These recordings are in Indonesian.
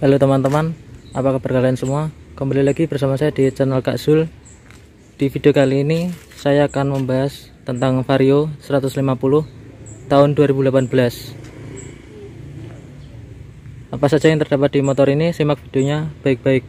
Halo teman-teman, apa kabar kalian semua? Kembali lagi bersama saya di channel Kak Zul. Di video kali ini saya akan membahas tentang Vario 150 tahun 2018. Apa saja yang terdapat di motor ini? Simak videonya baik-baik.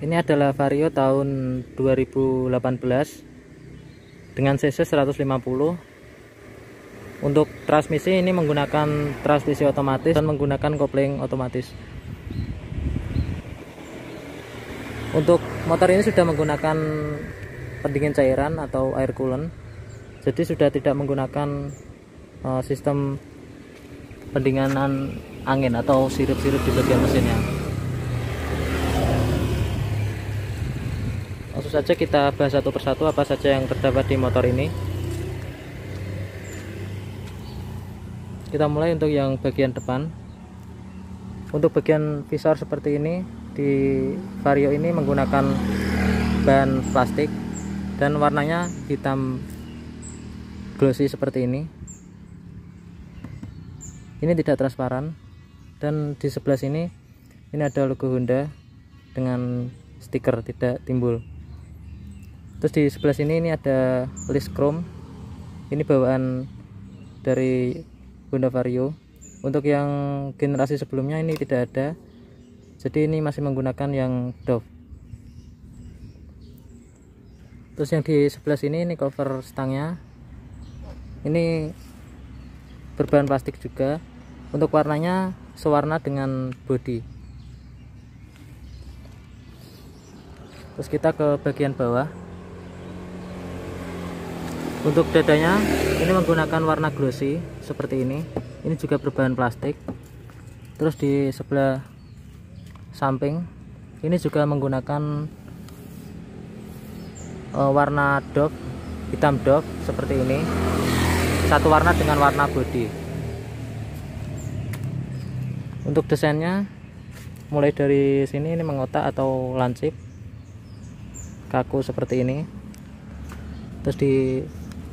Ini adalah Vario tahun 2018 dengan cc 150. Untuk transmisi ini menggunakan transmisi otomatis dan menggunakan kopling otomatis. Untuk motor ini sudah menggunakan pendingin cairan atau air coolant, jadi sudah tidak menggunakan sistem pendinginan angin atau sirup-sirup di bagian mesinnya. Langsung saja kita bahas satu persatu apa saja yang terdapat di motor ini. Kita mulai untuk yang bagian depan. Untuk bagian visor seperti ini, di Vario ini menggunakan bahan plastik dan warnanya hitam glossy seperti ini. Ini tidak transparan, dan di sebelah sini ini ada logo Honda dengan stiker tidak timbul. Terus di sebelah sini ini ada list chrome. Ini bawaan dari Honda Vario. Untuk yang generasi sebelumnya ini tidak ada. Jadi ini masih menggunakan yang Dove. Terus yang di sebelah sini ini cover stangnya. Ini berbahan plastik juga. Untuk warnanya sewarna dengan bodi. Terus kita ke bagian bawah. Untuk dadanya ini menggunakan warna glossy seperti ini. Ini juga berbahan plastik. Terus di sebelah samping ini juga menggunakan warna Dove, hitam Dove seperti ini. Satu warna dengan warna bodi. Untuk desainnya mulai dari sini ini mengotak atau lancip, kaku seperti ini. Terus di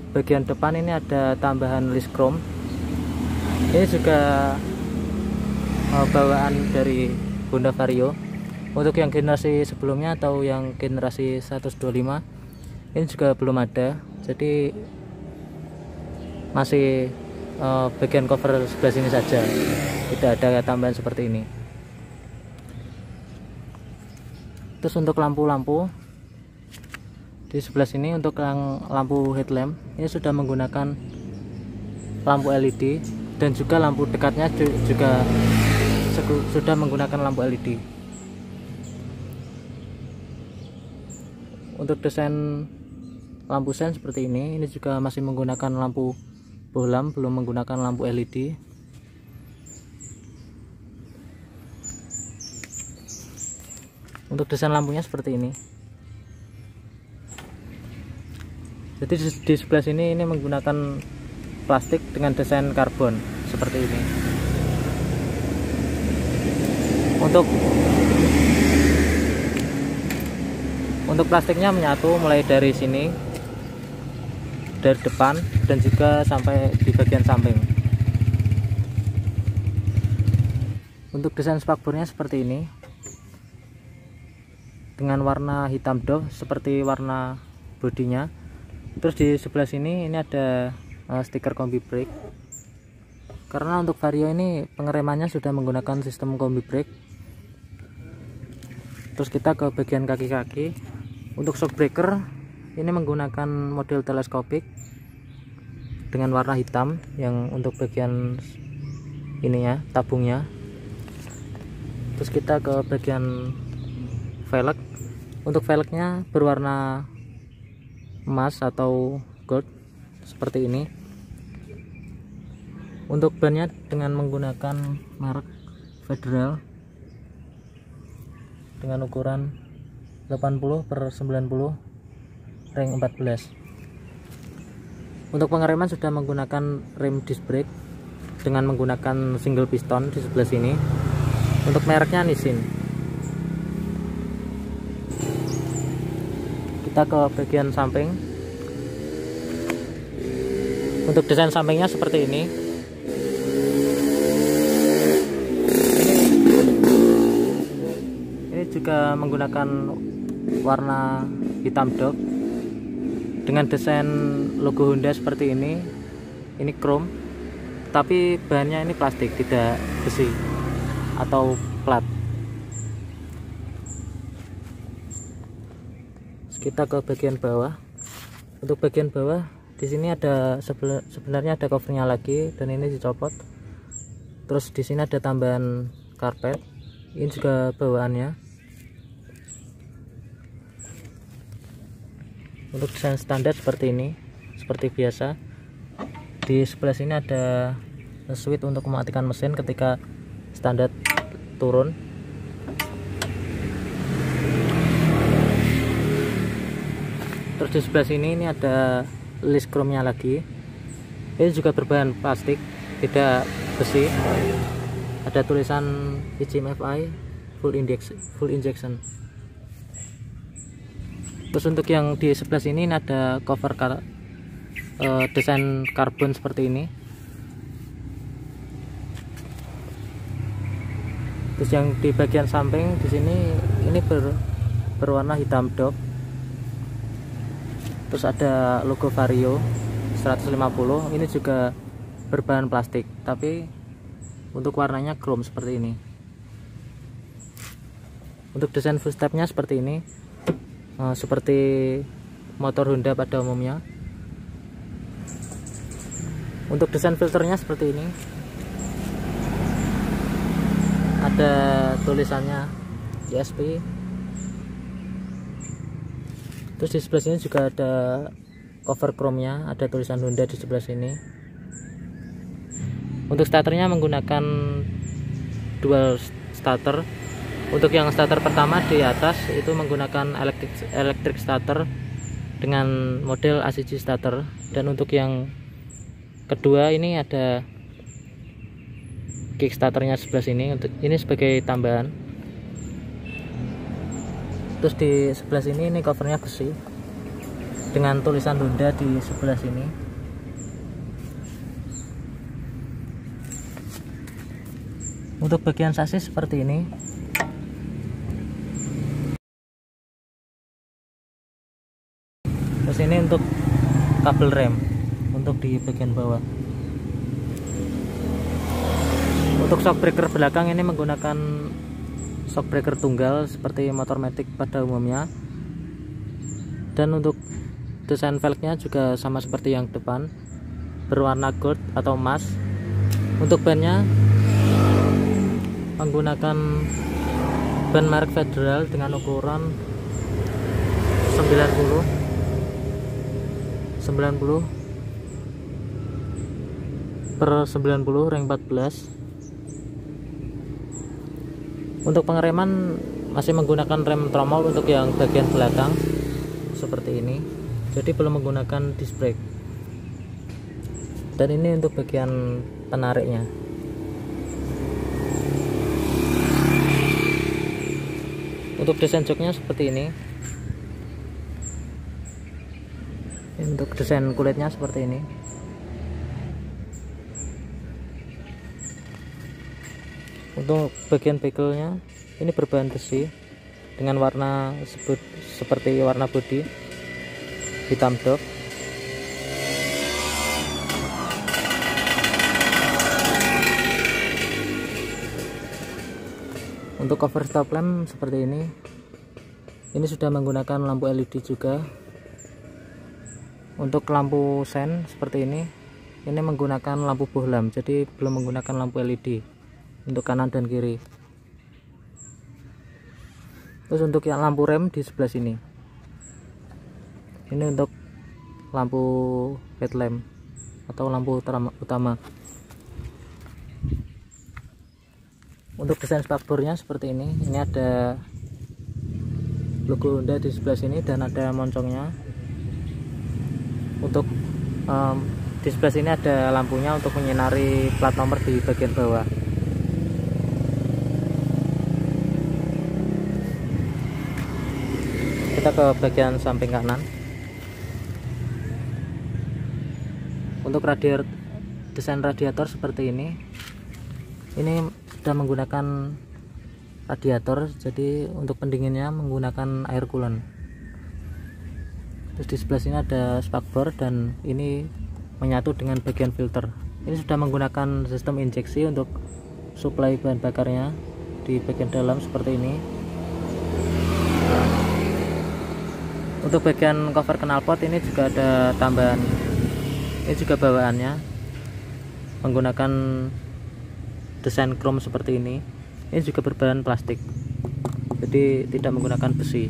bagian depan ini ada tambahan list chrome. Ini juga bawaan dari Honda Vario. Untuk yang generasi sebelumnya atau yang generasi 125 ini juga belum ada. Jadi masih bagian cover sebelah sini saja, tidak ada tambahan seperti ini. Terus untuk lampu-lampu di sebelah sini, untuk yang lampu headlamp ini sudah menggunakan lampu LED, dan juga lampu dekatnya juga sudah menggunakan lampu LED. Untuk desain lampu sen seperti ini juga masih menggunakan lampu bohlam, belum menggunakan lampu LED. Untuk desain lampunya seperti ini. Jadi di sebelah sini ini menggunakan plastik dengan desain karbon seperti ini. Untuk plastiknya menyatu mulai dari sini, dari depan, dan juga sampai di bagian samping. Untuk desain spakbornya seperti ini, dengan warna hitam Dove seperti warna bodinya. Terus di sebelah sini ini ada stiker combi brake, karena untuk Vario ini pengeremannya sudah menggunakan sistem combi brake. Terus kita ke bagian kaki-kaki. Untuk shock breaker ini menggunakan model teleskopik dengan warna hitam yang untuk bagian ininya, tabungnya. Terus kita ke bagian velg. Untuk velgnya berwarna emas atau gold seperti ini. Untuk bannya dengan menggunakan merek Federal dengan ukuran 80/90 ring 14. Untuk pengereman sudah menggunakan rem disc brake dengan menggunakan single piston di sebelah sini. Untuk mereknya Nissin. Kita ke bagian samping. Untuk desain sampingnya seperti ini. Ini juga menggunakan warna hitam dog dengan desain logo Honda seperti ini. Ini chrome, tapi bahannya ini plastik, tidak besi atau plat. Kita ke bagian bawah. Untuk bagian bawah di sini ada sebenarnya ada covernya lagi, dan ini dicopot. Terus di sini ada tambahan karpet. Ini juga bawaannya. Untuk desain standar seperti ini, seperti biasa. Di sebelah sini ada switch untuk mematikan mesin ketika standar turun. Terus di sebelah sini ini ada list chrome-nya lagi. Ini juga berbahan plastik, tidak besi. Ada tulisan ICMFI full injection. Terus untuk yang di sebelah sini ini ada cover desain karbon seperti ini. Terus yang di bagian samping di sini ini berwarna hitam dog. Terus ada logo Vario 150. Ini juga berbahan plastik, tapi untuk warnanya chrome seperti ini. Untuk desain footstepnya seperti ini, seperti motor Honda pada umumnya. Untuk desain filternya seperti ini, ada tulisannya ESP. Terus di sebelah sini juga ada cover chrome-nya, ada tulisan Honda di sebelah sini. Untuk starternya menggunakan dual starter. Untuk yang starter pertama di atas itu menggunakan electric starter dengan model ACC starter, dan untuk yang kedua ini ada kickstarternya sebelah sini. Untuk ini sebagai tambahan. Terus di sebelah sini ini covernya besi dengan tulisan Honda di sebelah sini. Untuk bagian sasis seperti ini. Terus ini untuk kabel rem untuk di bagian bawah. Untuk shock breaker belakang ini menggunakan shock breaker tunggal seperti motor matic pada umumnya. Dan untuk desain velgnya juga sama seperti yang depan, berwarna gold atau emas. Untuk bannya menggunakan ban merek Federal dengan ukuran 90/90 ring 14. Untuk pengereman masih menggunakan rem tromol untuk yang bagian belakang seperti ini, jadi belum menggunakan disc brake. Dan ini untuk bagian penariknya. Untuk desain joknya seperti ini. Untuk desain kulitnya seperti ini. Untuk bagian bekelnya ini berbahan besi dengan warna seperti warna bodi hitam dog. Untuk cover stop lamp seperti ini sudah menggunakan lampu LED juga. Untuk lampu sen seperti ini menggunakan lampu bohlam, jadi belum menggunakan lampu LED untuk kanan dan kiri. Terus untuk yang lampu rem di sebelah sini, ini untuk lampu headlamp atau lampu utama. Untuk desain spakbornya seperti ini ada logo Honda di sebelah sini dan ada moncongnya. Untuk di sebelah sini ada lampunya untuk menyinari plat nomor di bagian bawah. Kita ke bagian samping kanan. Untuk desain radiator seperti ini sudah menggunakan radiator, jadi untuk pendinginnya menggunakan air coolant. Terus di sebelah sini ada spakbor dan ini menyatu dengan bagian filter. Ini sudah menggunakan sistem injeksi untuk suplai bahan bakarnya di bagian dalam seperti ini. Untuk bagian cover knalpot ini juga ada tambahan, ini juga bawaannya menggunakan desain chrome seperti ini juga berbahan plastik, jadi tidak menggunakan besi.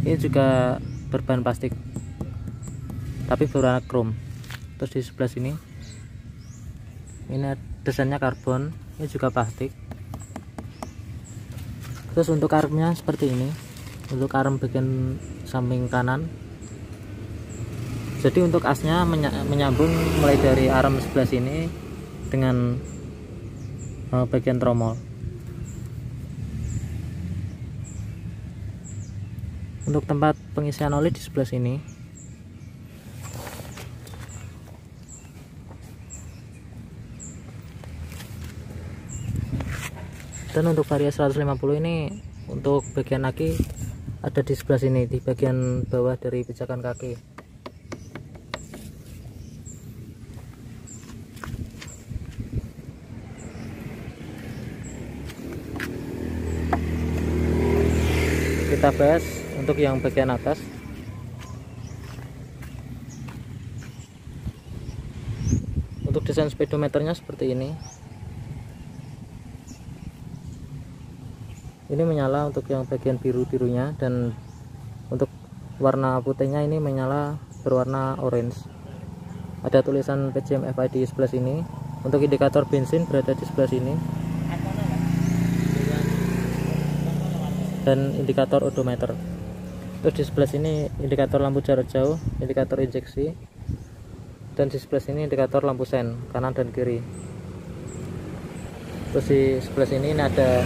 Ini juga berbahan plastik tapi berwarna chrome. Terus di sebelah sini ini desainnya karbon, ini juga plastik. Terus untuk armnya seperti ini, untuk arm bagian samping kanan. Jadi untuk asnya menyambung mulai dari arm sebelah sini dengan bagian tromol. Untuk tempat pengisian oli di sebelah sini. Dan untuk Varia 150 ini untuk bagian aki ada di sebelah sini, di bagian bawah dari pijakan kaki. Kita bahas untuk yang bagian atas. Untuk desain speedometernya seperti ini. Ini menyala untuk yang bagian biru-birunya, dan untuk warna putihnya ini menyala berwarna orange. Ada tulisan PJM FID di sebelah sini. Untuk indikator bensin berada di sebelah sini. Dan indikator odometer. Terus di sebelah sini indikator lampu jarak jauh, indikator injeksi, dan di sebelah sini indikator lampu sen kanan dan kiri. Terus di sebelah sini ada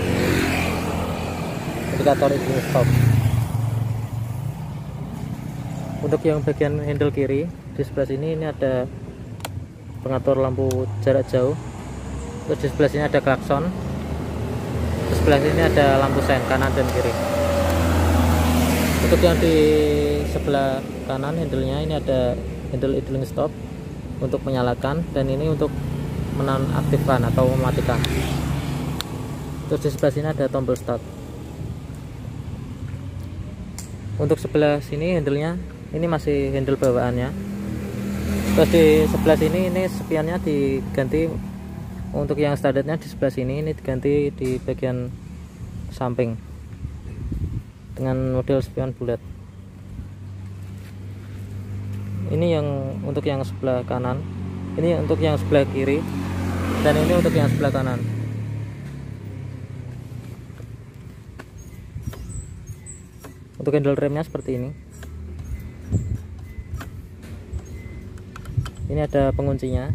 indikator idling stop. Untuk yang bagian handle kiri di sebelah sini ada pengatur lampu jarak jauh. Terus di sebelah sini ada klakson. Di sebelah sini ada lampu sen kanan dan kiri. Untuk yang di sebelah kanan handle-nya ini ada handle idling stop untuk menyalakan, dan ini untuk menonaktifkan atau mematikan. Terus di sebelah sini ada tombol start. Untuk sebelah sini handle-nya ini masih handle bawaannya. Terus di sebelah sini ini spionnya diganti. Untuk yang standarnya di sebelah sini ini diganti di bagian samping dengan model spion bulat. Ini yang untuk yang sebelah kanan, ini untuk yang sebelah kiri, dan ini untuk yang sebelah kanan. Untuk handle remnya seperti ini. Ini ada penguncinya.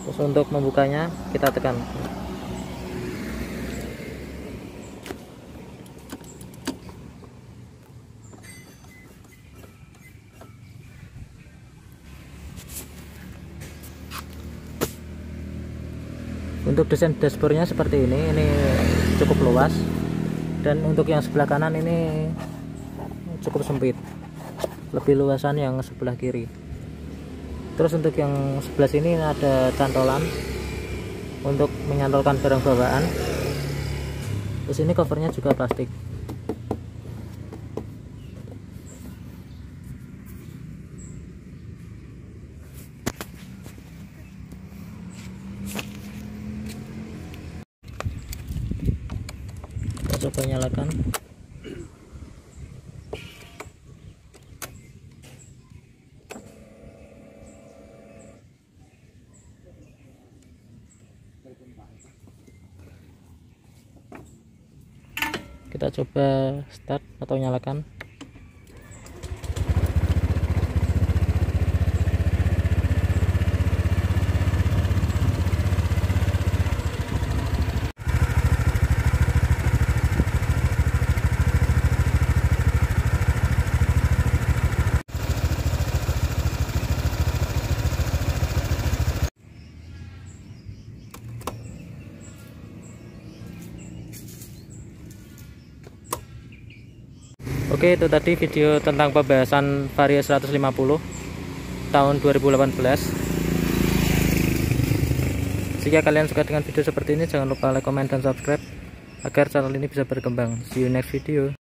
Terus untuk membukanya kita tekan. Untuk desain dashboardnya seperti ini cukup luas, dan untuk yang sebelah kanan ini cukup sempit, lebih luasan yang sebelah kiri. Terus untuk yang sebelah sini ada cantolan untuk menyantolkan barang bawaan. Terus ini covernya juga plastik. Kita coba nyalakan. Kita coba start atau nyalakan. Oke, itu tadi video tentang pembahasan Vario 150 tahun 2018. Jika kalian suka dengan video seperti ini, jangan lupa like, comment, dan subscribe agar channel ini bisa berkembang. See you next video.